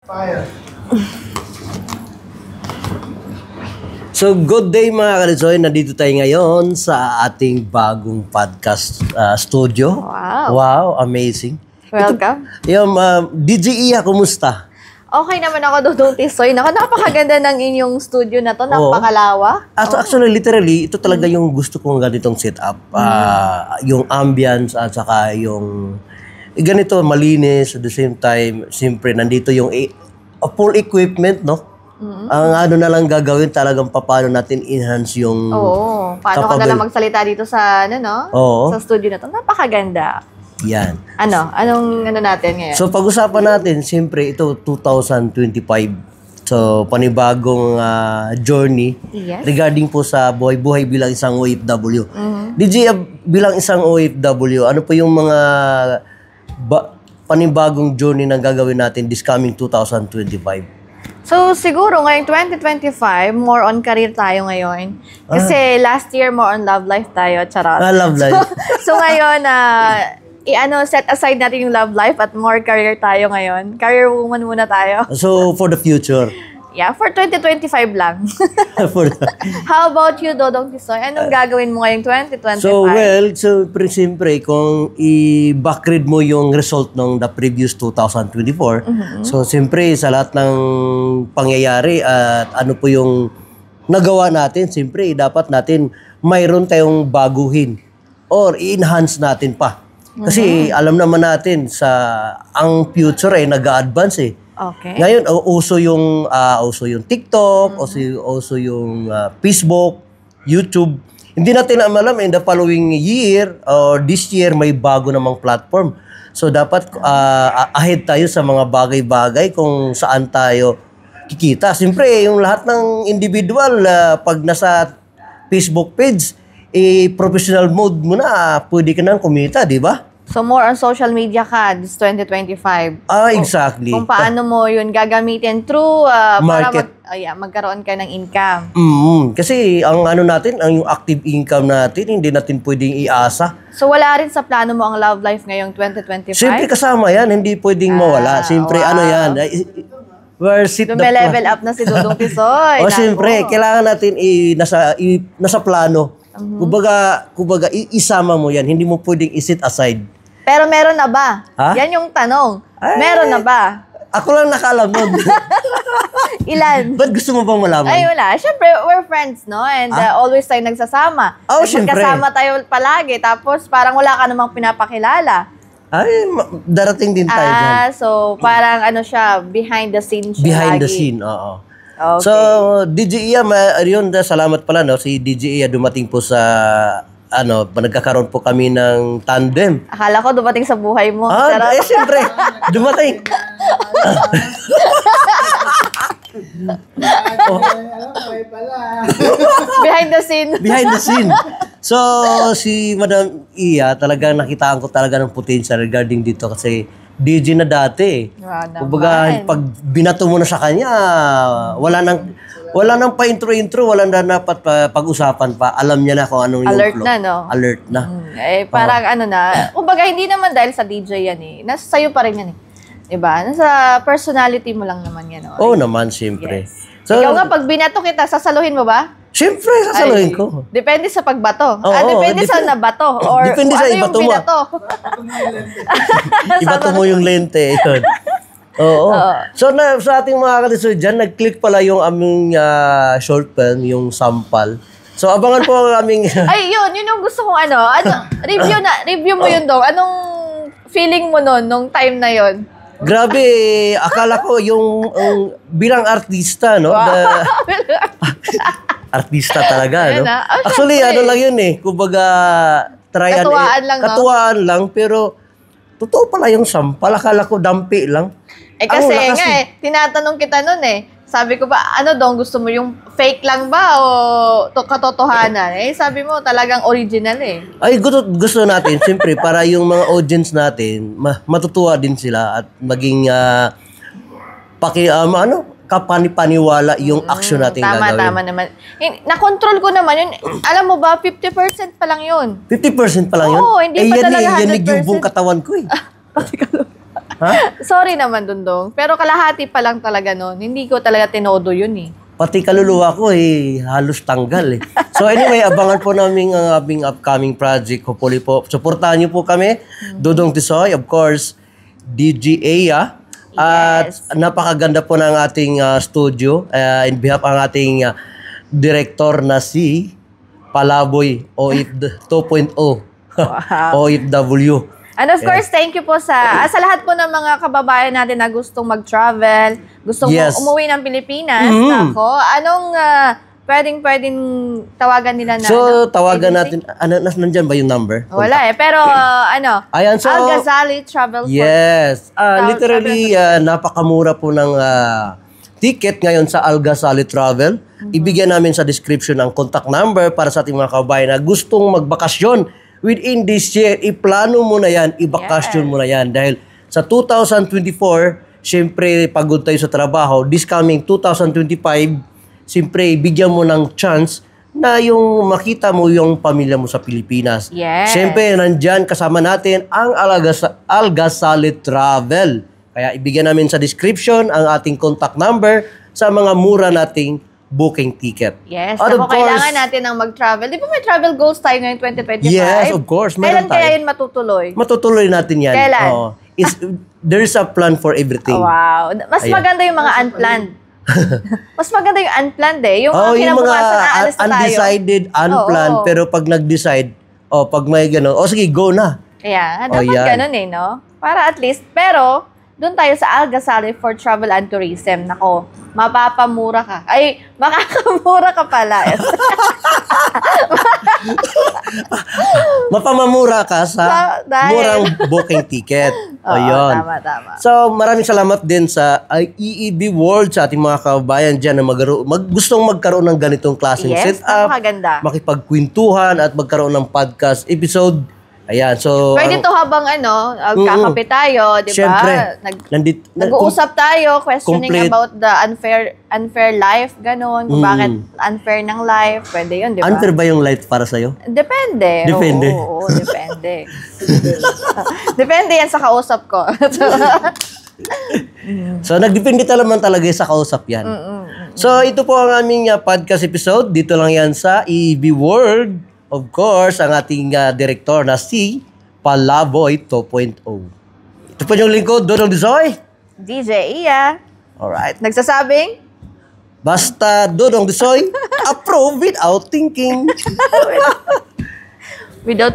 Fire. So, good day mga Kalitsoy. Nandito tayo ngayon sa ating bagong podcast studio. Wow. Wow, amazing. Welcome. DJ Iya, kumusta? Okay naman ako, Dudong Tisoy. Napakaganda ng inyong studio na to. Napakalawa. Actually, literally, ito talaga yung gusto kong ganitong setup. Yung ambience at saka yung ganito, malinis. At the same time, siyempre, nandito yung full equipment, no? Ang ano na lang gagawin talagang paano natin enhance yung... Oo. Paano ka na lang magsalita dito sa, sa studio na to. Napakaganda. Yan. Anong natin ngayon? So, pag-usapan natin, siyempre, ito 2025. So, panibagong journey regarding po sa buhay bilang isang OFW. DJ, bilang isang OFW, ano po yung mga panibagong journey na gagawin natin this coming 2025? So, siguro ngayong 2025, more on career tayo ngayon. Kasi last year, more on love life tayo. Charot. Love life. So, ngayon, set aside natin yung love life at more career tayo ngayon. Career woman muna tayo. So, for the future. Yeah, for 2025 lang. How about you, Dodong Tisoy? Anong gagawin mo ngayong 2025? So, siyempre, kung i-backread mo yung result ng the previous 2024, so, siyempre, sa lahat ng pangyayari at ano po yung nagawa natin, siyempre, dapat natin mayroon tayong baguhin or i-enhance natin pa. Kasi alam naman natin ang future ay nag-a-advance eh. Okay. Ngayon uso yung TikTok, uso yung Facebook, YouTube. Hindi natin alam in the following year or this year may bago namang platform. So dapat ahead tayo sa mga bagay-bagay kung saan tayo kikita. Siyempre, yung lahat ng individual pag nasa Facebook page professional mode mo na, pwede ka nang kumita, di ba? So, more on social media ka this 2025. Exactly. Kung paano mo yun gagamitin through market. Para magkaroon ka ng income. Kasi ang natin, ang yung active income natin, hindi natin pwedeng iasa. So, wala rin sa plano mo ang love life ngayong 2025? Siyempre kasama yan, hindi pwedeng mawala. Siyempre, yan, level up na si Dudong Tisoy. Siyempre, kailangan natin nasa plano. Kumbaga, isama mo yan. Hindi mo pwedeng isit aside. Pero meron na ba? Yan yung tanong. Meron na ba? Ako lang nakaalam nun. Ilan? Ba't gusto mo bang malaman? Ay, wala. Siyempre, we're friends, no? And always tayo nagsasama. Siyempre. Magkasama tayo palagi. Tapos parang wala ka namang pinapakilala. Ay, darating din tayo dyan. So parang siya, behind the scene siya Behind the lagi. scene, oo. Okay. So, DJ Iya, yun, salamat pala, no? Si DJ Iya dumating po sa, nagkakaroon po kami ng tandem. Akala ko dumating sa buhay mo. Siyempre, dumating. Behind the scene. Behind the scene. So, si Madam Iya, talagang nakitaan ko talaga ng potential regarding dito kasi DJ na dati. Kumbaga, pag binato mo na sa kanya, wala nang pa-intro-intro, wala na dapat pag-usapan pa. Alam niya na kung anong yung alert flow. Na, no? Alert na. Parang kumbaga, hindi naman dahil sa DJ yan eh. Nasa sayo pa rin yan eh. Diba? Nasa personality mo lang naman yan. Oo naman, siyempre. Yes. So, ikaw nga, pag binato kita, sasaluhin mo ba? Siyempre, sasaluhin ko. Depende sa pagbato. Depende sa nabato. Or depende sa ibato mo. Ibato mo yung lente. Yun. Oo. So, sa ating mga kalisoy dyan, nag-click pala yung aming short film, yung sampal. So, abangan po ang aming... Ay, yun yung gusto kong review mo yun daw. Anong feeling mo nun, nung time na yun? Grabe, akala ko yung bilang artista, no? Wow. Artista talaga, no? Actually, lang yun eh. Kumbaga, katuwaan lang, pero totoo pala yung sampal. Akala ko dampi lang. Kasi tinatanong kita nun eh. Sabi ko ba, gusto mo yung fake lang ba o katotohanan? Sabi mo, talagang original eh. Ay, gusto natin, siyempre, para yung mga audience natin, matutuwa din sila at maging, kapani-paniwala yung action natin gagawin. Tama naman. Na-control ko naman yun. Alam mo ba, 50% pa lang yun. 50% pa lang yun? Oo, hindi pa talaga 100%. Yan yung buong katawan ko eh. Sorry naman, Dundong. Pero kalahati pa lang talaga nun. Hindi ko talaga tinodo yun eh. Pati kaluluwa ko halos tanggal So anyway, abangan po namin ang aming upcoming project. Hopefully po, supportahan niyo po kami. Dudong Tisoy, of course, DJ Aya. At napakaganda po ng ating studio. In behalf ang ating director na si Palaboy OF 2.0. OFW. And of course, thank you po sa lahat po ng mga kababayan natin na gustong mag-travel, gustong umuwi ng Pilipinas. Ako, anong pwedeng tawagan nila na? So, tawagan natin, nandyan ba yung number? Wala pero Ayan, so, Al-Ghazali Travel. Yes. Literally, napakamura po ng ticket ngayon sa Al-Ghazali Travel. Ibigyan namin sa description ang contact number para sa ating mga kababayan na gustong magbakasyon. Within this year, iplano mo na yan, ibakasyon mo na yan. Dahil sa 2024, siyempre pagod tayo sa trabaho. This coming 2025, siyempre bigyan mo ng chance na yung makita mo yung pamilya mo sa Pilipinas. Siyempre, nandyan kasama natin ang Al-Ghazali Travel. Kaya ibigyan namin sa description ang ating contact number sa mga mura nating booking ticket. Yes. Ako, kailangan natin ng mag-travel. Di ba may travel goals tayo ngayong 2025? Yes, of course. Kailan kaya yun matutuloy? Matutuloy natin yan. Kailan? There's a plan for everything. Wow. Mas maganda yung mga unplanned. Mas maganda yung unplanned Yung mga kinabukasan, aalis na tayo. Undecided, unplanned, pero pag nag-decide, pag may gano'n, sige, go na. Kaya, dapat gano'n no? Para at least, pero, doon tayo sa Al-Ghazali for Travel and Tourism. Nako, mapapamura ka. Ay, makakamura ka pala. Mapamamura ka sa murang booking ticket. Ayun. Tama. So, maraming salamat din sa EEB World, sa ating mga kababayan dyan na gustong magkaroon ng ganitong klaseng setup. Napakaganda. Makipagkwentuhan at magkaroon ng podcast episode. Ayan, so... Pwede to habang kakape tayo, di ba? Siyempre. Nag-uusap tayo, questioning about the unfair life, gano'n. Kung bakit unfair ng life, pwede yun, di ba? Unfair ba yung life para sa'yo? Depende. Depende. Oo, depende. Depende yan sa kausap ko. So, nagdepende naman talaga sa kausap yan. So, ito po ang aming podcast episode. Dito lang yan sa EEB World. Of course, ang ating director na si Palaboy 2.0. Ito po yung lingkod, Dodong Disoy. DJ Iya. Alright. Nagsasabing? Basta Dodong Disoy, approve without thinking. Without